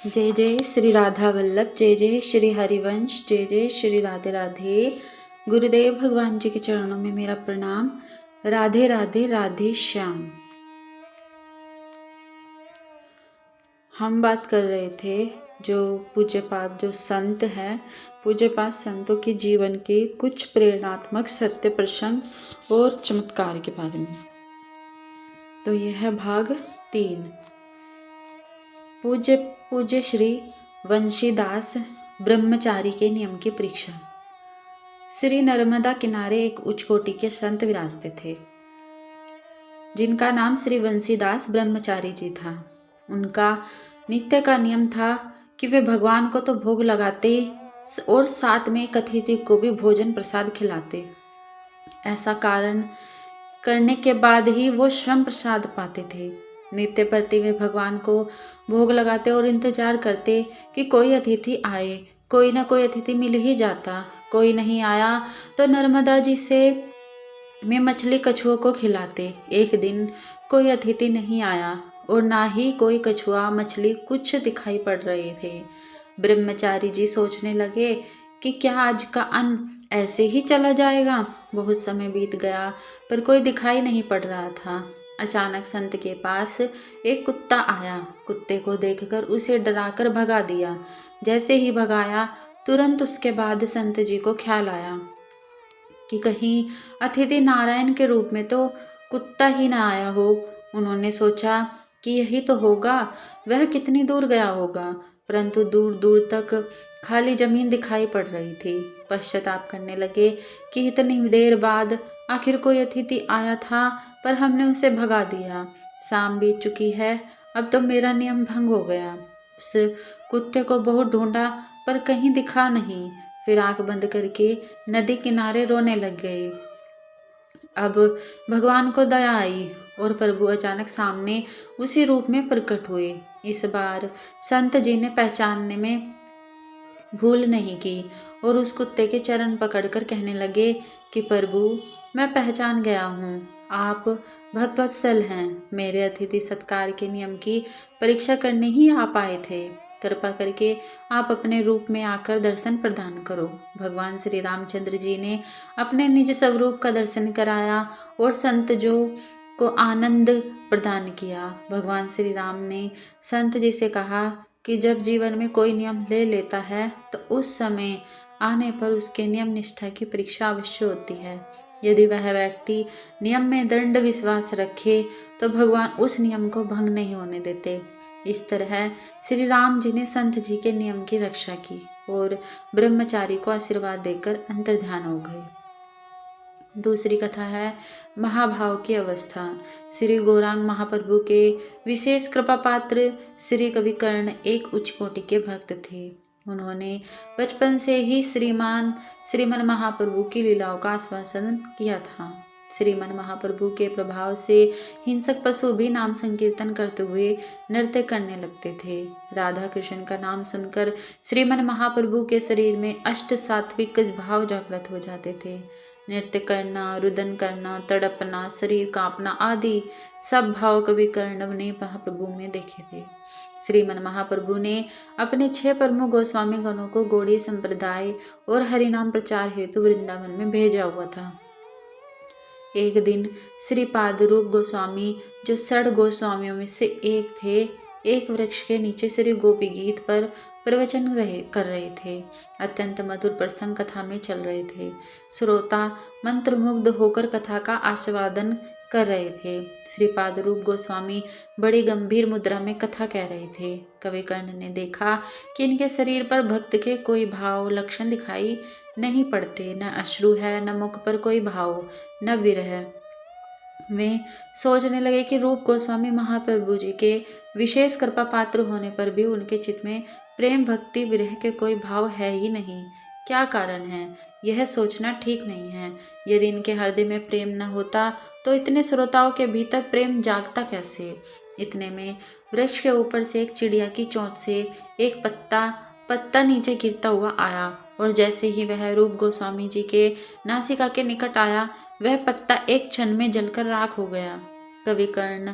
जय जय श्री राधा वल्लभ, जय जय श्री हरिवंश, जय जय श्री राधे राधे। गुरुदेव भगवान जी के चरणों में मेरा प्रणाम। राधे राधे राधे श्याम। हम बात कर रहे थे जो पूज्यपाद जो संत हैं, पूज्यपाद संतों के जीवन के कुछ प्रेरणात्मक सत्य प्रसंग और चमत्कार के बारे में। तो यह है भाग 3। पूज्य श्री वंशीदास ब्रह्मचारी के नियम की परीक्षा। श्री नर्मदा किनारे एक उच्च कोटि के संत विराजते थे, जिनका नाम श्री वंशीदास ब्रह्मचारी जी था। उनका नित्य का नियम था कि वे भगवान को तो भोग लगाते और साथ में एक अतिथि को भी भोजन प्रसाद खिलाते। ऐसा कारण करने के बाद ही वो स्वयं प्रसाद पाते थे। नित्य प्रति वे भगवान को भोग लगाते और इंतजार करते कि कोई अतिथि आए। कोई ना कोई अतिथि मिल ही जाता। कोई नहीं आया तो नर्मदा जी से में मछली कछुओं को खिलाते। एक दिन कोई अतिथि नहीं आया और ना ही कोई कछुआ मछली कुछ दिखाई पड़ रहे थे। ब्रह्मचारी जी सोचने लगे कि क्या आज का अन्न ऐसे ही चला जाएगा। बहुत समय बीत गया पर कोई दिखाई नहीं पड़ रहा था। अचानक संत के पास एक कुत्ता आया। कुत्ते को देखकर उसे डराकर भगा दिया। जैसे ही भगाया तुरंत उसके बाद संत जी को ख्याल आया कि कहीं अतिथि नारायण के रूप में तो कुत्ता ही ना आया हो। उन्होंने सोचा कि यही तो होगा, वह कितनी दूर गया होगा। परंतु दूर दूर तक खाली जमीन दिखाई पड़ रही थी। पश्चाताप करने लगे कि इतनी देर बाद आखिर कोई अतिथि आया था पर हमने उसे भगा दिया। शाम बीत चुकी है, अब तो मेरा नियम भंग हो गया। उस कुत्ते को बहुत ढूंढा पर कहीं दिखा नहीं। फिर आंख बंद करके नदी किनारे रोने लग गए। अब भगवान को दया आई और प्रभु अचानक सामने उसी रूप में प्रकट हुए। इस बार संत जी ने पहचानने में भूल नहीं की और उस कुत्ते के चरण पकड़कर कहने लगे कि प्रभु, मैं पहचान गया हूँ, आप भक्तवत्सल हैं। मेरे अतिथि सत्कार के नियम की परीक्षा करने ही आप आए थे। कृपा करके आप अपने रूप में आकर दर्शन प्रदान करो। भगवान श्री रामचंद्र जी ने अपने निज स्वरूप का दर्शन कराया और संत जो को आनंद प्रदान किया। भगवान श्री राम ने संत जी से कहा कि जब जीवन में कोई नियम ले लेता है तो उस समय आने पर उसके नियम निष्ठा की परीक्षा अवश्य होती है। यदि वह व्यक्ति नियम में दृढ़ विश्वास रखे तो भगवान उस नियम को भंग नहीं होने देते। इस तरह श्री राम जी ने संत जी के नियम की रक्षा की और ब्रह्मचारी को आशीर्वाद देकर अंतर्ध्यान हो गए। दूसरी कथा है महाभाव की अवस्था। श्री गौरांग महाप्रभु के विशेष कृपा पात्र श्री कविकर्ण एक उच्च कोटि के भक्त थे। उन्होंने बचपन से ही श्रीमन महाप्रभु की लीलाओं का आस्वादन किया था। श्रीमन महाप्रभु के प्रभाव से हिंसक पशु भी नाम संकीर्तन करते हुए नृत्य करने लगते थे। राधा कृष्ण का नाम सुनकर श्रीमन महाप्रभु के शरीर में अष्ट सात्विक भाव जागृत हो जाते थे। नृत्य करना, रुदन करना, तड़पना, शरीर कांपना आदि सब भाव कवि कर्ण ने महाप्रभु में देखे थे। श्रीमन महाप्रभु ने अपने 6 प्रमुख गोस्वामी गणों को गौड़ीय संप्रदाय और हरिनाम प्रचार हेतु वृंदावन में भेजा हुआ था। एक दिन श्रीपाद रूप गोस्वामी, जो 6 गोस्वामियों में से एक थे, एक वृक्ष के नीचे श्री गोपी गीत पर प्रवचन कर रहे थे। अत्यंत मधुर प्रसंग कथा में चल रहे थे। श्रोता मंत्रमुग्ध होकर कथा का आस्वादन कर रहे थे। श्रीपाद रूप गोस्वामी बड़ी गंभीर मुद्रा में कथा कह रहे थे। कवि कर्ण ने देखा कि इनके शरीर पर भक्त के कोई भाव लक्षण दिखाई नहीं पड़ते। न अश्रु है, न मुख पर कोई भाव, न विरह। वे सोचने लगे कि रूप गोस्वामी महाप्रभु जी के विशेष कृपा पात्र होने पर भी उनके चित्त में प्रेम भक्ति विरह के कोई भाव है ही नहीं। क्या कारण है? यह सोचना ठीक नहीं है। यदि इनके हृदय में प्रेम न होता तो इतने श्रोताओं के भीतर प्रेम जागता कैसे? इतने में वृक्ष के ऊपर से एक चिड़िया की चोंच से एक पत्ता नीचे गिरता हुआ आया और जैसे ही वह रूप गोस्वामी जी के नासिका के निकट आया, वह पत्ता एक क्षण में जलकर राख हो गया। कवि कर्ण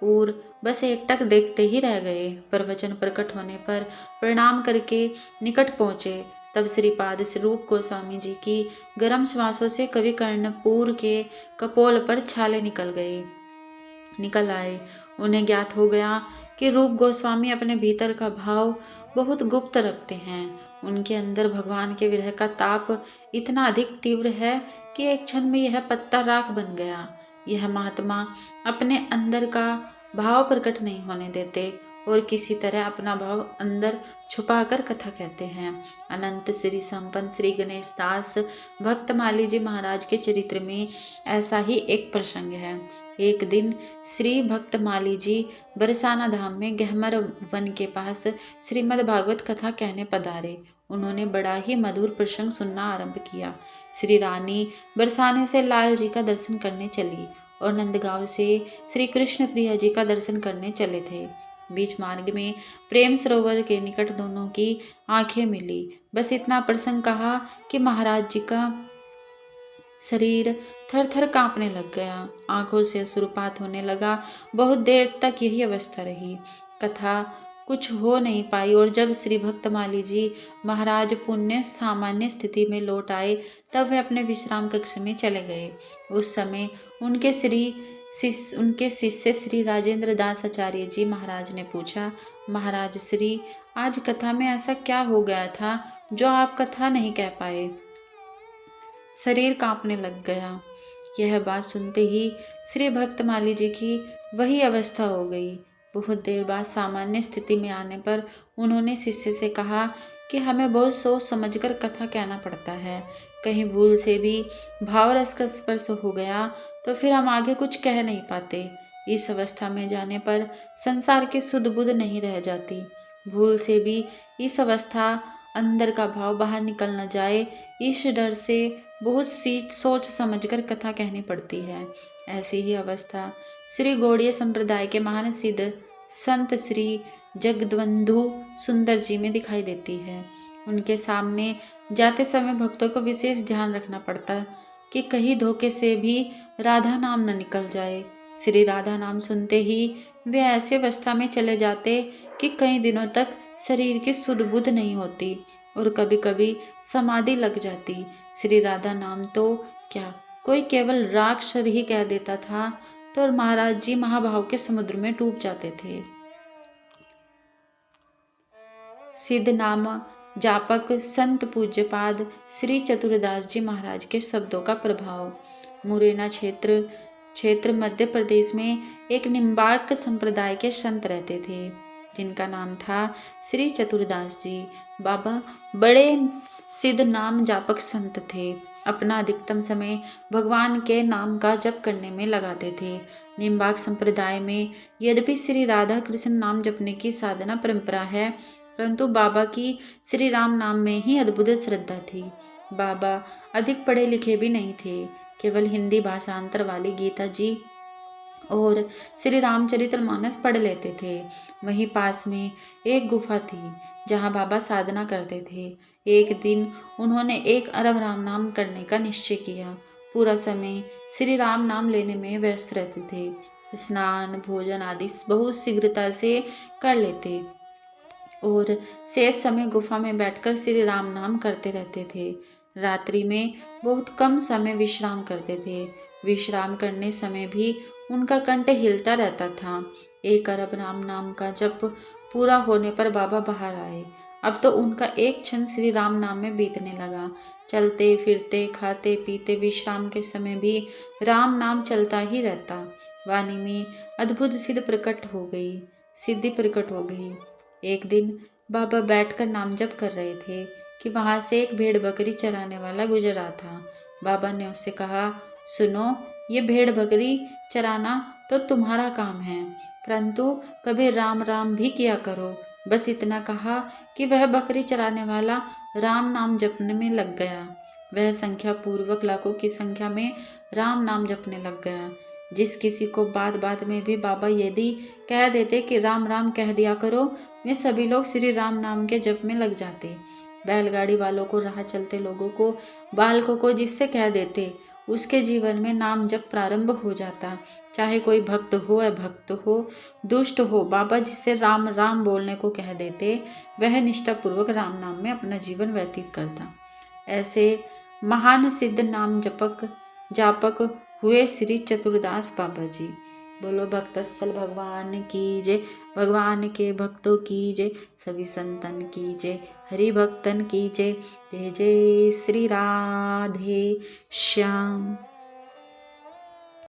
पूर बस एकटक देखते ही रह गए, पर वचन प्रकट होने पर प्रणाम करके निकट पहुंचे। तब श्रीपाद स्वरूप गोस्वामी जी की गर्म श्वासों से कवि कर्णपुर के कपोल पर छाले निकल आए। उन्हें ज्ञात हो गया कि रूप गोस्वामी अपने भीतर का भाव बहुत गुप्त रखते हैं। उनके अंदर भगवान के विरह का ताप इतना अधिक तीव्र है कि एक क्षण में यह पत्ता राख बन गया। यह महात्मा अपने अंदर का भाव प्रकट नहीं होने देते और किसी तरह अपना भाव अंदर छुपाकर कथा कहते हैं। अनंत श्री संपन्न श्री गणेश दास भक्तमाली जी महाराज के चरित्र में ऐसा ही एक प्रसंग है। एक दिन श्री भक्तमाली जी बरसाना धाम में गहमर वन के पास श्रीमद् भागवत कथा कहने पधारे। उन्होंने बड़ा ही मधुर प्रसंग सुनना आरंभ किया। श्री रानी बरसाने से लाल जी का दर्शन करने चली और नंदगांव से श्री कृष्ण प्रिया जी का दर्शन करने चले थे। बीच मार्ग में प्रेम सरोवर के निकट दोनों की आंखें मिली। बस इतना प्रसंग कहा कि महाराज जी का शरीर थर थर कांपने लग गया, आंखों से अश्रुपात होने लगा। बहुत देर तक यही अवस्था रही, कथा कुछ हो नहीं पाई और जब श्री भक्तमाली जी महाराज पुण्य सामान्य स्थिति में लौट आए तब वे अपने विश्राम कक्ष में चले गए। उस समय उनके शिष्य श्री राजेंद्र दास आचार्य जी महाराज ने पूछा, महाराज श्री, आज कथा में ऐसा क्या हो गया था जो आप कथा नहीं कह पाए? शरीर कांपने लग गया। यह बात सुनते ही श्री भक्तमाली जी की वही अवस्था हो गई। बहुत देर बाद सामान्य स्थिति में आने पर उन्होंने शिष्य से कहा कि हमें बहुत सोच समझकर कथा कहना पड़ता है। कहीं भूल से भी भावरस का स्पर्श हो गया तो फिर हम आगे कुछ कह नहीं पाते। इस अवस्था में जाने पर संसार की सुध बुध नहीं रह जाती। भूल से भी इस अवस्था अंदर का भाव बाहर निकल न जाए, इस डर से बहुत सी सोच समझकर कथा कहनी पड़ती है। ऐसी ही अवस्था श्री गौड़ीय संप्रदाय के महान सिद्ध संत श्री जगद्बंधु सुंदर जी में दिखाई देती है। उनके सामने जाते समय भक्तों को विशेष ध्यान रखना पड़ता कि कहीं धोखे से भी राधा नाम न निकल जाए। श्री राधा नाम सुनते ही वे ऐसी अवस्था में चले जाते कि कई दिनों तक शरीर की सुध बुध नहीं होती और कभी कभी समाधि लग जाती। श्री राधा नाम तो क्या, कोई केवल राक्षर ही कह देता था तो और महाराज जी महाभाव के समुद्र में डूब जाते थे। सिद्ध नाम जापक संत पूज्यपाद श्री चतुरदास जी महाराज के शब्दों का प्रभाव। मुरैना क्षेत्र मध्य प्रदेश में एक निम्बार्क संप्रदाय के संत रहते थे जिनका नाम था श्री चतुरदास जी। बाबा बड़े सिद्ध नाम जापक संत थे। अपना अधिकतम समय भगवान के नाम का जप करने में लगाते थे। निम्बार्क संप्रदाय में यद्यपि श्री राधा कृष्ण नाम जपने की साधना परंपरा है, परंतु बाबा की श्री राम नाम में ही अद्भुत श्रद्धा थी। बाबा अधिक पढ़े लिखे भी नहीं थे, केवल हिंदी भाषांतर वाली गीता जी और श्री रामचरितमानस पढ़ लेते थे। वहीं पास में एक गुफा थी जहां बाबा साधना करते थे। एक दिन उन्होंने 1 अरब राम नाम करने का निश्चय किया। पूरा समय श्री राम नाम लेने में व्यस्त रहते थे। स्नान भोजन आदि बहुत शीघ्रता से कर लेते और शेष समय गुफा में बैठकर श्री राम नाम करते रहते थे। रात्रि में बहुत कम समय विश्राम करते थे। विश्राम करने समय भी उनका कंठ हिलता रहता था। 1 अरब राम नाम का जप पूरा होने पर बाबा बाहर आए। अब तो उनका एक क्षण श्री राम नाम में बीतने लगा। चलते फिरते खाते पीते विश्राम के समय भी राम नाम चलता ही रहता। वाणी में अद्भुत सिद्धि प्रकट हो गई। एक दिन बाबा बैठकर नाम जप कर रहे थे कि वहां से एक भेड़ बकरी चराने वाला गुजर रहा था। बाबा ने उससे कहा, सुनो, ये भेड़ बकरी चराना तो तुम्हारा काम है, परंतु कभी राम राम भी किया करो। बस इतना कहा कि वह बकरी चराने वाला राम नाम जपने में लग गया। वह संख्या पूर्वक लाखों की संख्या में राम नाम जपने लग गया। जिस किसी को बात बात में भी बाबा यदि कह देते कि राम राम कह दिया करो, वे सभी लोग श्री राम नाम के जप में लग जाते। बैलगाड़ी वालों को, राह चलते लोगों को, बालकों को जिससे कह देते उसके जीवन में नाम जप प्रारंभ हो जाता। चाहे कोई भक्त हो अभक्त हो, दुष्ट हो, बाबा जिसे राम राम बोलने को कह देते, वह निष्ठापूर्वक राम नाम में अपना जीवन व्यतीत करता। ऐसे महान सिद्ध नाम जापक हुए श्री चतुरदास बाबा जी। बोलो भक्तवत्सल भगवान की जय, भगवान के भक्तों की जय, सभी संतन की जय, हरि भक्तन की जय। जय जय श्री राधे श्याम।